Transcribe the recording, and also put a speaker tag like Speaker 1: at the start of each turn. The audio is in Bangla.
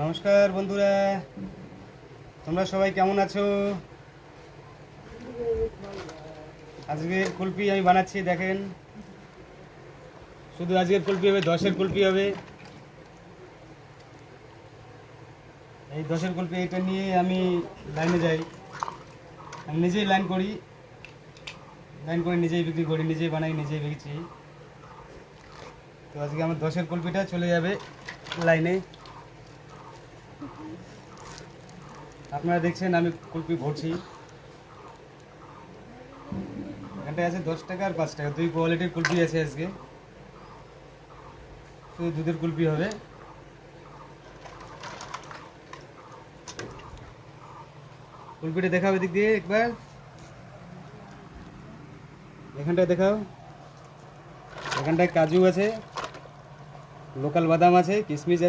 Speaker 1: নমস্কার বন্ধুরা, তোমরা সবাই কেমন আছো? আজকের কুলপি আমি বানাচ্ছি, দেখেন। শুধু আজকের কুলপি হবে, 10-এর কুলপি হবে। এই 10-এর কুলপি এটা নিয়ে আমি লাইনে যাই। আমি নিজেই লাইন করি, নিজেই বিক্রি করি, নিজেই বানাই, নিজেই বেচি। তো আজকে আমার 10-এর কুলপিটা চলে যাবে লাইনে। আপনারা দেখছেন আমি কুলপি ভরছি। এখানটায় আছে 10 টাকা আর 5 টাকা, দুই কোয়ালিটির কুলপি আছে আজকে। শুধু দুধের কুলপি হবে। কুলপিটা দেখাও এদিক দিয়ে একবার, এখানটায় দেখাও। এখানটায় কাজু আছে, লোকাল বাদাম আছে, কিশমিশ আছে।